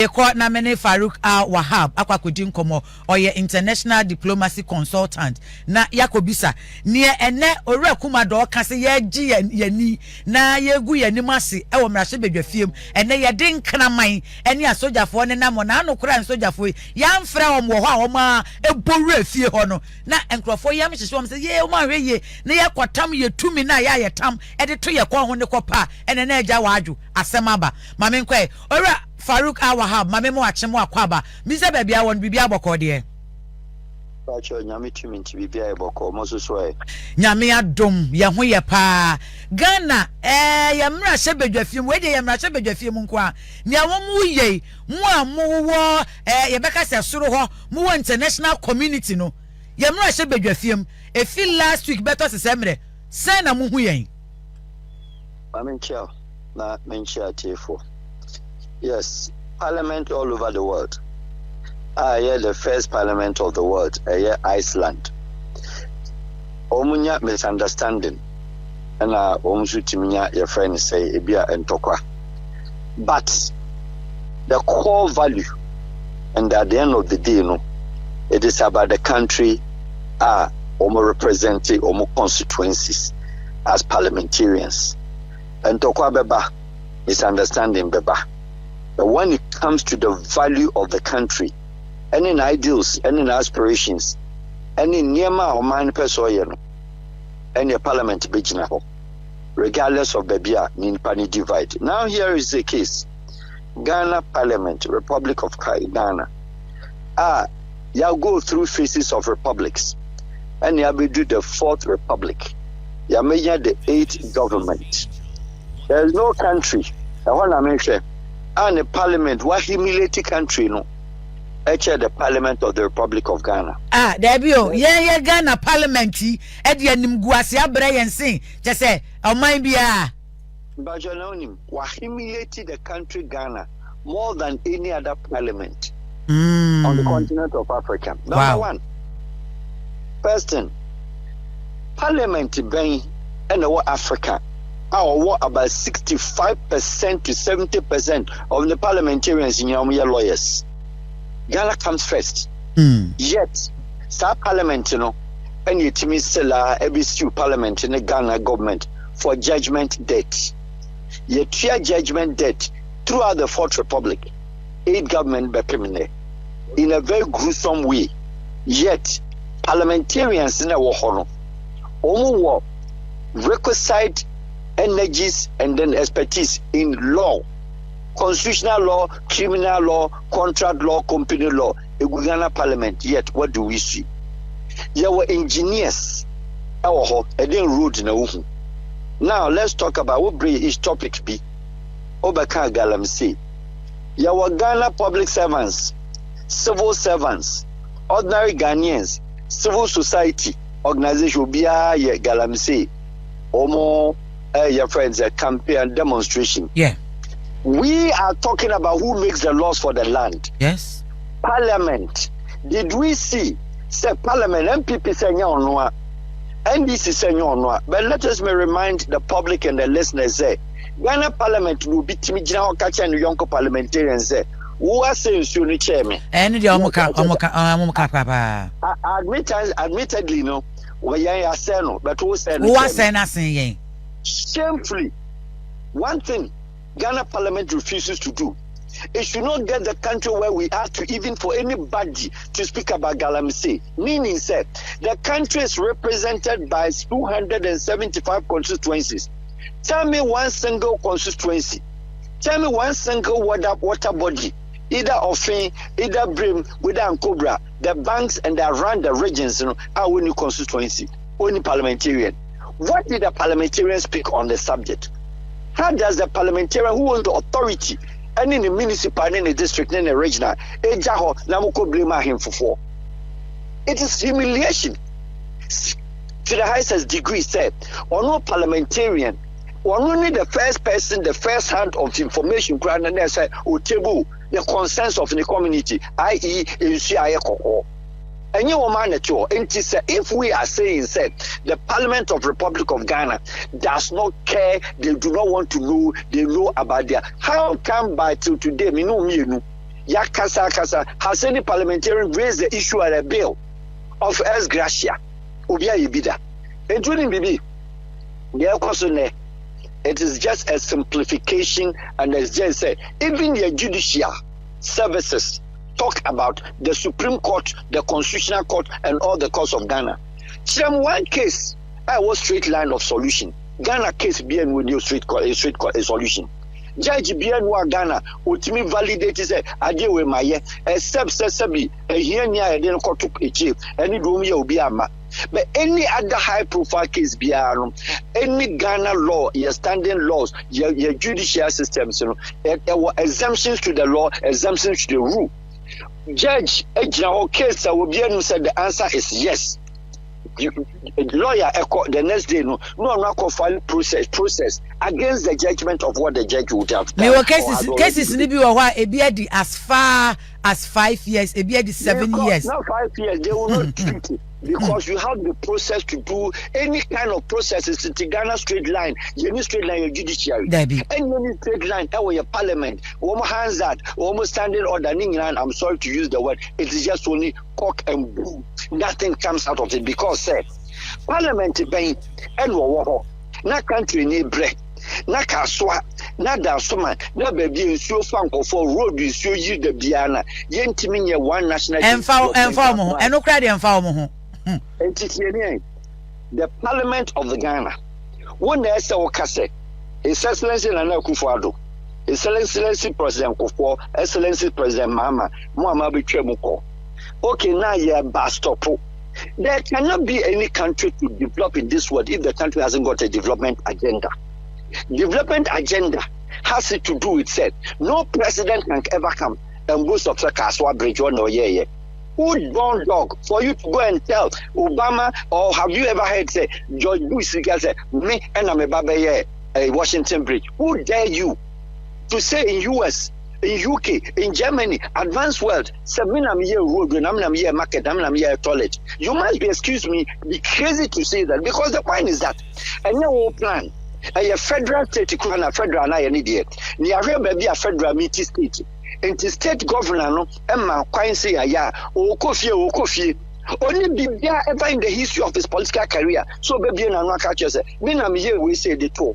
Ekwa na mene Farouk Wahab akwakodi nkomo oye international diplomacy consultant na yakobisa ne ene owura kuma do kase ye gi yani na yegu yani mase e wo mrahye bedwafiem ene ye de nkraman ene asojafo ne na mo na anokura asojafo ya mfra wo mo ho a wo ma ebowura fie ho no na enkrofo yam hyehye wo se ye wo ma hweye na ye kwatam ye tumi na ya ye tam e de to ye kwa ho ne kopa ene na agya wadwo asemaba mame nkwe owura Farouk Wahab mame mo achemo akwaba mise ba bia won bibia boko de Pacho nyame tumi nti bibia boko mo soso e nyame adom ye ho ye pa Ghana ye mra hye bedwafiem we de ye mra hye bedwafiem nko a nia wo mu ye mo a mo wo ye beka se soro ho mo wo international community no ye mra hye bedwafiem e feel last week better se semre sen na mo hu yen amenchia na menchia tefo. Yes, parliament all over the world. Yeah, the first parliament of the world, Iceland. Omunya misunderstanding. And omsutiminya your friend say ebia entokwa. But the core value, and at the end of the day, it is about the country, omo representing omo constituencies as parliamentarians. Entokwa beba, misunderstanding beba. But when it comes to the value of the country, any ideals, any aspirations, any nyema or man person, any parliament bejina, regardless of the bia ni divide. Now here is the case: Ghana Parliament, Republic of Ghana. You go through phases of republics, and you will do the fourth republic. You may the eighth government. There is no country. I want to make sure. And the parliament, what humiliating country, the parliament of the Republic of Ghana. Debio, yeah, Ghana parliamentary, Edianim Guasia Brian Sing, just say, oh, my beer. But you know him, what humiliated the country Ghana more than any other parliament on the continent of Africa. Number one, first thing, parliament being in Africa. What about 65% to 70% of the parliamentarians in your lawyers? Ghana comes first. Yet, South Parliament, and you timi sell every parliament in the Ghana government for judgment debt. Yet, judgment debt throughout the Fourth Republic, 8 government in a very gruesome way. Yet, parliamentarians in our honor, almost requisite energies and then expertise in law, constitutional law, criminal law, contract law, company law, a Ghana parliament. Yet, what do we see? There were engineers, and then road in. Now, let's talk about what each topic be. Obaka Galamsi. There were Ghana public servants, civil servants, ordinary Ghanaians, civil society, organization, Bia Galamsi, Omo. Your friends, a campaign demonstration. Yeah. We are talking about who makes the laws for the land. Yes. Parliament. Did we see? Say Parliament, MPP say no, NDC say no. But let us remind the public and the listeners say, Ghana Parliament will be timidina or catch and young parliamentarians say, who are saying soon chairman. And the admittedly, no, we are saying, but who said nothing? Shamefully, one thing Ghana Parliament refuses to do, it should not get the country where we are to even for anybody to speak about Galamsey. Meaning, said the country is represented by 275 constituencies. Tell me one single constituency. Tell me one single water body, either Offin, either Brim, either Cobra, the banks and they around the regions, are only constituency, only parliamentarian. What did the parliamentarians speak on the subject? How does the parliamentarian who owns the authority and in the municipal, and in the district, and in the regional, it is humiliation to the highest degree. Said, or no parliamentarian, or only the first person, the first hand of information, and they say, table the consensus of the community, i.e., And you man at all. And if we are saying the Parliament of Republic of Ghana does not care, they do not want to know, they know about their how come by till today, Yakasa has any parliamentarian raised the issue at a bill of ex gratia? Ubia Ibida. Including Bibi. It is just a simplification, and as Jay said, even the judicial services talk about the Supreme Court, the Constitutional Court, and all the courts of Ghana. Some one case, I was straight line of solution. Ghana case being with you straight solution. Judge BNY Ghana, ultimately validated say, I deal with my except Sesabi, a here near I didn't call to a chief, any room you be a man. But any other high profile case be any Ghana law, your standing laws, your judicial systems, there were exemptions to the law, exemptions to the rule. Judge, a general case, I will be able to say the answer is yes. Lawyer the next day no file process against the judgment of what the judge would have done. There cases ni bi wo hwa e bi adi as far as 5 years, e bi adi 7 years. Now 5 years they will not treat it because you have the process to do any kind of processes in the Ghana straight line. You need straight line your judiciary. And you need straight line your parliament. One hands that almost standing order. I'm sorry to use the word. It is just only cock and bull. Nothing comes out of it because parliament being and war na country ni bread na kaswa na dasoma na baby nsuo fanko for road nsuo yi da biana yentimi nye one national enfa mo eno kra de enfa mo ho the Parliament of the Ghana when they say okase His Excellency Nana Akufo-Addo, His Excellency President Kufuor, Excellency President Mahama Betwemuko. Okay, now you're bastopo. There cannot be any country to develop in this world if the country hasn't got a development agenda. Development agenda has it to do with said no president can ever come and boast of the Kaswa Bridge or no yeah. Who born dog for you to go and tell Obama, or have you ever heard say George Bush say me and I'm a baba Washington Bridge? Who dare you to say in US, in UK, in Germany, advanced world, Sabina year road, I'm here market, I'm here toilet. You must be, excuse me, be crazy to say that because the point is that and no plan. A federal state, a federal, and I an idiot. Near baby a federal meeting state. And the state governor, no, Emma Quincy, or Kofi. Only be there ever in the history of his political career. So baby and I'm catch yourself. When I'm here, we say the two.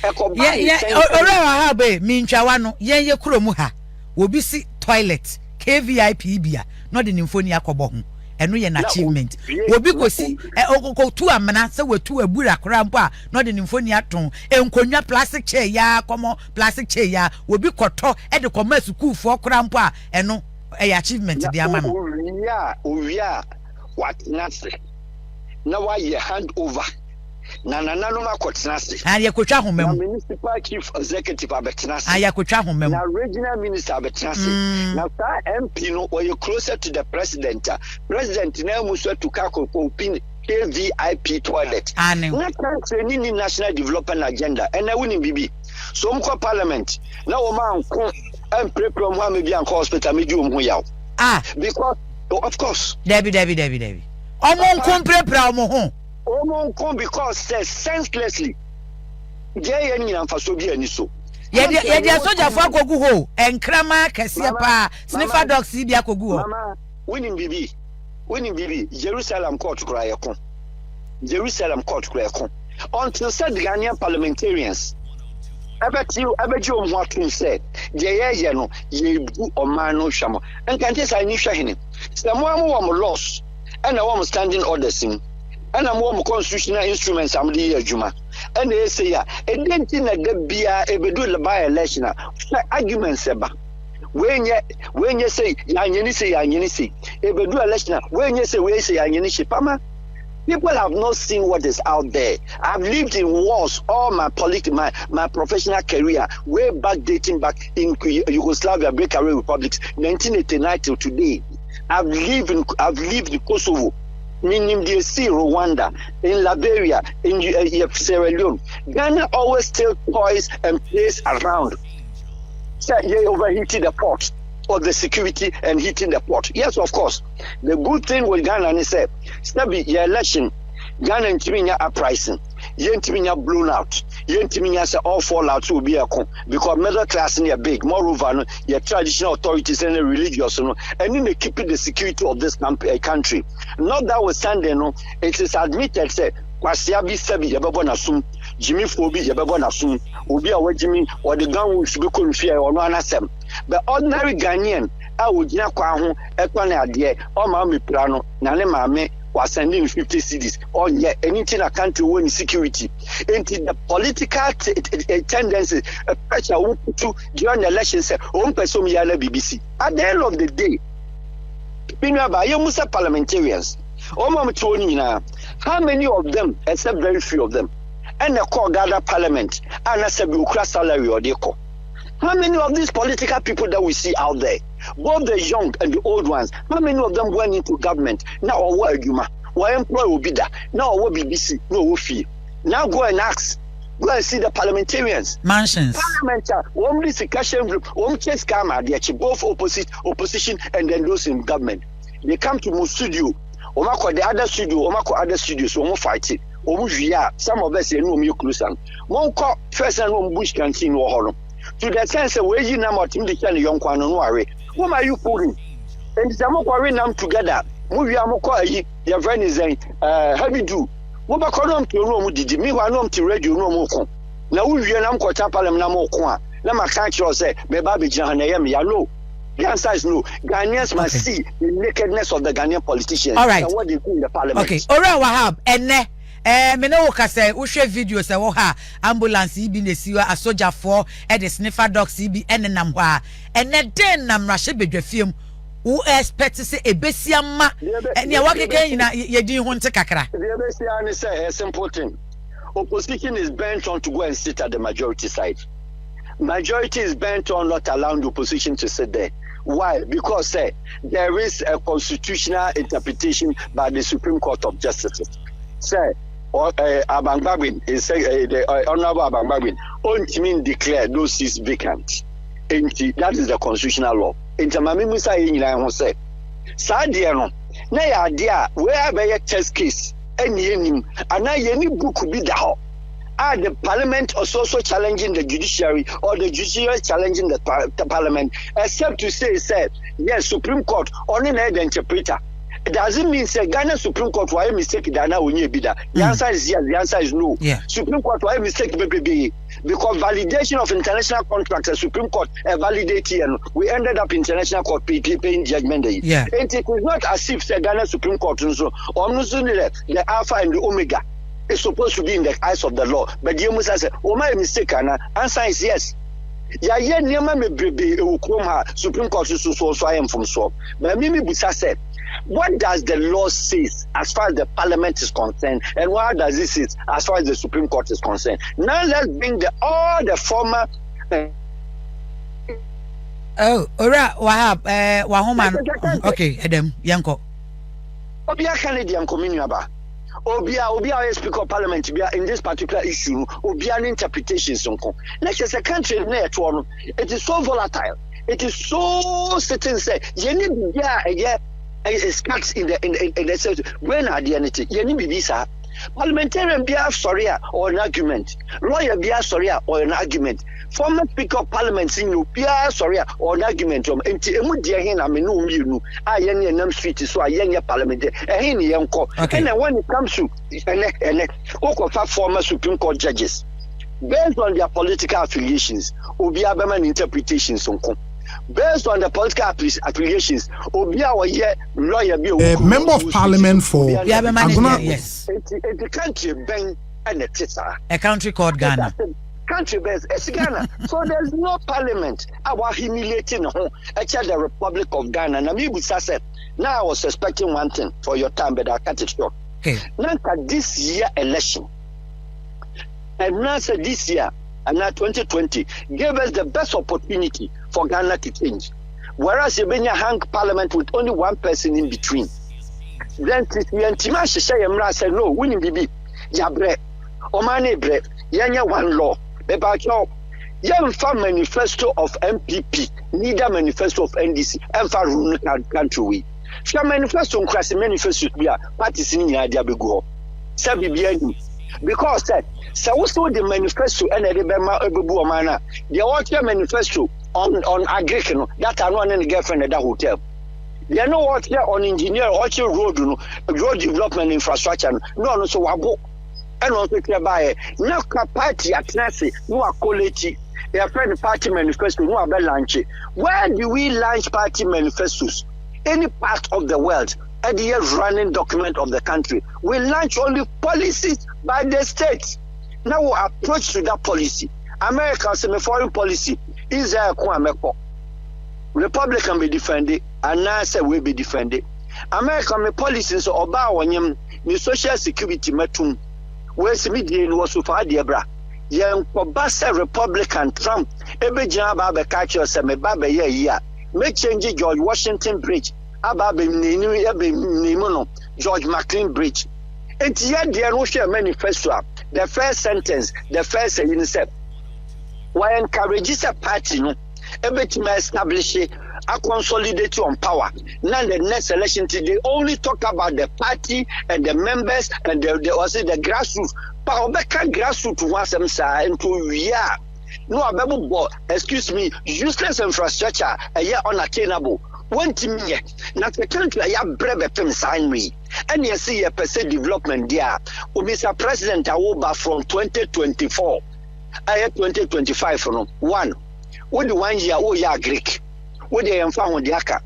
Wahab minchawano ye kuromu ha obi si toilet KVIP bia no de nimfoni akobo ho eno ye na achievement obi kosi okotu amana se wetu abura kora mpo a no de nimfoni aton enkonwa plastic chair ya komo plastic chair ya obi koto e de koma school fo kora mpo a eno e achievement de amano owia what nase na why you hand over na no makotnase aya kotwa homem municipal chief executive abetnase aya kotwa homem na regional minister abetnase na MP no or you closer to the president na muso to kako pin KVIP toilet na country ni national development agenda and na woni bibi so mko parliament na wo man ko em prepare mo am bia hospital meji wo ho yaw because of course Debbie omo nko prepare mo ho because says senselessly. Jay and Faso be any so. Yet, soldier for Gogu, and Krama, Cassiapa, Sniffer Dog, Sibia Kogu. Mama, winning BB, Jerusalem court cry. Jerusalem court cry. Until said the Ghanaian parliamentarians. I bet you what to say. Jay, no, ye or man no shamo. And can't I need him. Someone lost, and I want standing orders in. And I'm more constitutional instruments. I'm the Juma. And they say, and then thing like the beer, a bedul by election arguments about. When you say, Yanisi, a bedul election, when you say, Yanisi, Pama, people have not seen what is out there. I've lived in wars all my my professional career, way back dating back in Yugoslavia, breakaway republics, 1989 till today. I've lived in Kosovo. Meaning the sea Rwanda, in Liberia, in Sierra Leone. Ghana always still toys and plays around. So you overheating the pot or the security and heating the pot. Yes, of course. The good thing with Ghana is that Snabi your election, Ghana and Timinya uprising, Yentiminya blown out. Yentiminya say all fall out to be a con because middle class near big, moreover, no, your traditional authorities and religious, no, and in the keeping the security of this country. Not that was standing, no, it is admitted, say, Kwasiabi Sabi, Yababona Sum, Jimmy Fobi, Yababona Sum, Ubi away Jimmy, or the gun which be couldn't fear or no answer. But ordinary Ghanaian, I would not kwahu, Ekwana dear, or Mammy Plano, Nane Mame. Was sending 50 cities on yet anything a country when security into the political tendencies pressure to during the elections person BBC. At the end of the day, parliamentarians, how many of them, except very few of them, and the core gather parliament and a salary or deco. How many of these political people that we see out there, both the young and the old ones, how many of them went into government? Now, what argument? Why employee will be there? Now, what BBC? No fee. Now, go and ask. Go and see the parliamentarians. Mansions. Parliamentary. One discussion group. One chess camera. They are both opposition and then those in government. They come to my studio. Omako the other studio. Omako other studios. Omo fight it. Omo via. Some of us say no me closer. One call first and one bush can see no horror. To the sense of where you know what in the channel young one no worry. Whom are you pulling? And some of our them together. Move your moko your friend is heavy do. What about column to room did me one to radio no more. Now we are not quite Parliament no more. Let my country say, me baby Jahanayam, ya know. The answer is no. Ghanaians must see the nakedness of the Ghanaian politicians. All right. And what they do in the parliament. Okay. Alright, Wahab, and me no ka say wo hwe video say wo ha ambulance bi na siwa asoja for e de sniffer dogs bi enenam ho a ene den na mrahye bedwafiem wo expect say ebesiama ene wakeke nyina yedin ho nte kakra the ebesia say a simple thing. Opposition is bent on to go and sit at the majority side. Majority is bent on not allowing the opposition to sit there. Why? Because there is a constitutional interpretation by the Supreme Court of Justice. Bagbin is the Honorable Bagbin only declare those seats vacant. That is the constitutional law. Intamami Musa Yina say, Sadiano, na idea where by a test case, and any book could be the the parliament is also challenging the judiciary or the judiciary challenging the parliament, except to say, yes, Supreme Court only the interpreter. It doesn't mean say Ghana Supreme Court why mistake Dana when you be that. The answer is yes, the answer is no. Yeah. Supreme Court why mistake baby because validation of international contracts the Supreme Court validate and we ended up international court paying judgment. Yeah. And it is not as if say Ghana Supreme Court so or the alpha and the omega is supposed to be in the eyes of the law. But the Musa say, oh my mistake, answer is yes. Ya ye niema me brebe Supreme Court so I am from so. But Mimi Busa said, what does the law say as far as the parliament is concerned, and what does it say as far as the Supreme Court is concerned? Now let's bring all the former. Oh, alright, Wahab, Wahoman. Okay, Adam, Yanko. Obia Canadian communion. Obia speaker of parliament in this particular issue, Obia interpretations. Let's just a country it is so volatile. It is so certain say, scarce in the sense when are the entity Yenibisa parliamentarian be sorry or an argument, lawyer be sorry or an argument, former speaker of parliament in you be sorry or an argument from empty emudia hen I mean no you I nam street so I young parliament and then when it comes to former Supreme Court judges based on their political affiliations Obia Beman interpretations based on the political affiliations, member of parliament for yes. The country bank and a country called Ghana. Country based, it's Ghana. So there's no parliament. Our humiliating the Republic of Ghana. Now I was expecting one thing for your time, but I cut it short. Okay. Now this year election, and now this year. And now 2020 gave us the best opportunity for Ghana to change. Whereas you hang parliament with only one person in between. Then Tima said, no, winning BB, Yabre, Omane Bre, Yanya one law. Bebacho, Yan Farm manifesto of MPP, neither manifesto of NDC, and Farouk country. Shall manifesto on Crassi manifesto be a party in Yadia Bego. Sabi Because that so also the manifesto and the Bema Ebubuamana, the water manifesto on agric, that are one and the girlfriend at that hotel. They are no what here on engineer or road, road development infrastructure, no, so wabo. And also by no party at Nasi, no quality. They are friend party manifesto, no about lunch. Where do we launch party manifestos? Any part of the world, at the running document of the country. We launch only policies by the states. Now we approach to that policy. America say foreign policy. Israel Kwameko. Republican be defended, and NASA will be defended. America me policies oba wonyem ni social security metum. Where's media was so far diabra. Yen kobasa Republican Trump ebe jina ba be catch us me ba be ye me change George Washington Bridge aba be no George McLean Bridge. Enti ye de no hwe manifesto. The first sentence, the first UNICEF. Why encourages a party no ebe to establish a consolidate on power. Now the next election they only talk about the party and the members and the grassroots. Power grassroots was them say into yeah. No abebo excuse me, useless infrastructure a year unattainable. One team here. Now the country I have brave pem sign me. And you see a percent development there. Mr. President Awoba from 2024. I have 2025 from 1. With the 1 year, yeah, Greek. With the found the ACA.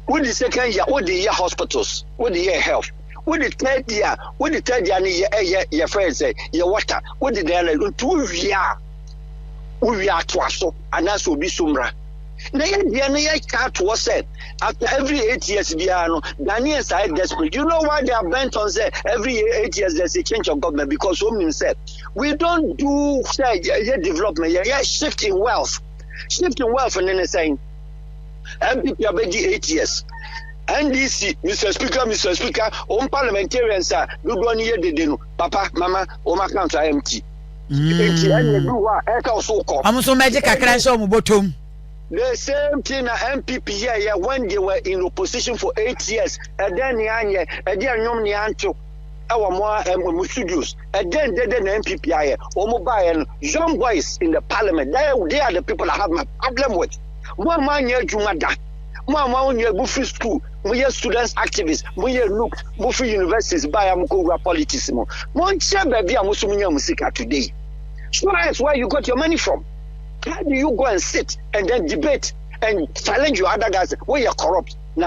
With the second year, with the year hospitals, with the year health. With the third year, your friends say, your water. With the other 2 years, we are to us, and that's will be Sumra. Was said after every 8 years, Ghanaians are desperate. You know why they are bent on say every 8 years there's a change of government because women said we don't do development, shift in wealth. Shift in wealth, and then they're saying MPP are 8 years. NDC, Mr. Speaker, Parliamentarians are good 1 year they do. Papa, Mama, my accounts are empty. I'm so magic I can't show bottom. The same thing MPP here when they were in opposition for 8 years, and then Yanya, and then Yomnianto, our more studios, and then MPP here, Omobai and young boys in the parliament. They are the people I have my problem with. One man here, Jumada, one man here, Buffy School, we are students activists, we are look, Buffy universities, by Amukura politicism. One chamber be a Musumunya Musika today. So that's where you got your money from. How do you go and sit and then debate and challenge your other guys where you're corrupt? Which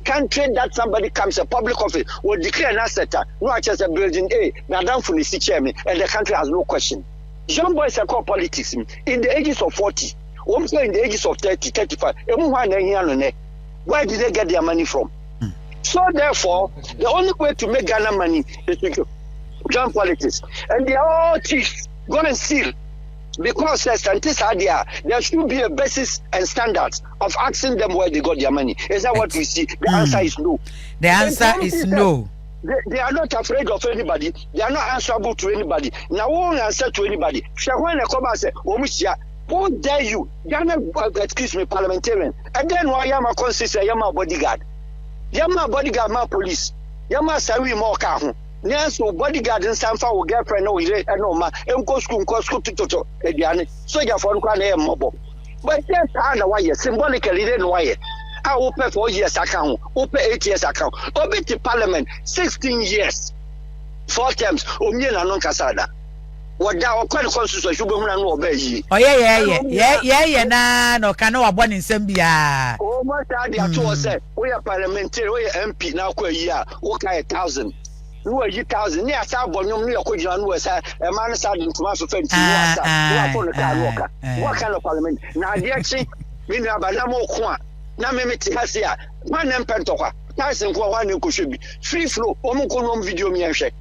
country that somebody comes a public office will declare an asset, not just a building A, now down for the chairman, and the country has no question. Young boys are called politics in the ages of 40, also in the ages of 30, 35. Where did they get their money from? So therefore, the only way to make Ghana money is to join politics. And they are all thieves. Go and steal. Because the scientists are there should be a basis and standards of asking them where they got their money. Is that what we see? The answer is no. The answer is no. They are not afraid of anybody. They are not answerable to anybody. Now, won't answer to anybody. When they come and say, who dare you? Excuse me, parliamentarian. And then why am I consistent? I am a bodyguard. I am a bodyguard, my police. I am a Sawi Moka. So bodyguard and some for girlfriend no ma school to Ediane. So your phone can mobile. But yes, I know why symbolically then why I open 4 years account, open 8 years account, open to parliament 16 years, 4 terms, Omnia non Casada. What thou quite constitution should no obey. Oh yeah, no canoa born in Sambia. Oh my God, they are to us we are parliamentary, we are MP now for a year, okay 1,000. No, 1,000 near Sabon, you could join was a man starting to master fence. What kind of parliament? Now, the action, we have a number of one. Now, Mimiti has here, one and Pentoka, Tyson, one you could be free flow, Omokonum video me and shake.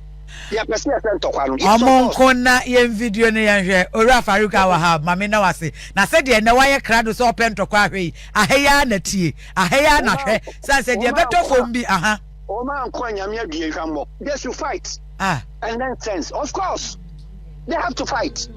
Kona yen video ne yanhwe ora Farouk Wahab mame na wase na se de na waye krado so pentokwa hwe aheya na tie aheya na hwe san se de beto fom bi aha o man kwanya me adue hwammo they should fight and then sense of course they have to fight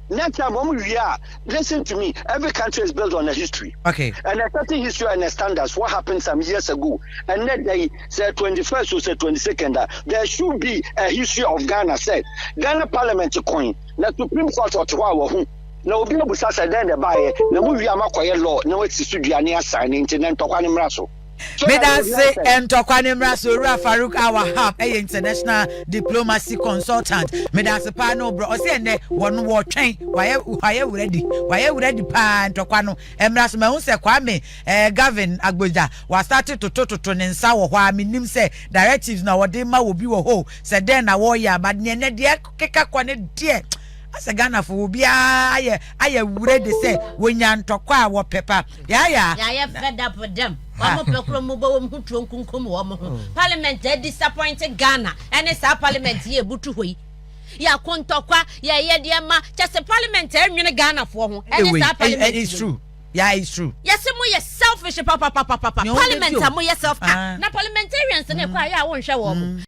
Next time, when we are, listen to me. Every country is built on a history. Okay. And a certain history and a standards. What happened some years ago? And then they said 21st or said 22nd. There should be a history of Ghana. Said Ghana Parliament coin. The Supreme Court of Chihuahua. Now, we will say then the buyer. Now we are not quite law. Now it's studio near signing to then talk on him. Me that say Ntokwanemra so Farouk Wahab international diplomacy consultant. Me that say pa no bro. O say ne won wo twen. Why ready pa Ntokwano. Emra so me hu say Kwame Gavin Agyeta was started to ne nsa wo hwa me nim say directives na wo de ma wo bi wo ho. Say den na wo ya but ne de keka kwane de as a Ghana for be aye ready say when yan Ntokwa wo pepper. Yeah fed up with them. Parliament disappointed Ghana and it's our parliament here butu ya kontokwa ya dear ma just a parliamentary in Ghana for who and it's true. Yeah, it's true. Yes, you're selfish, papa. Parliament, I'm yourself. Now, parliamentarians and a choir, I won't show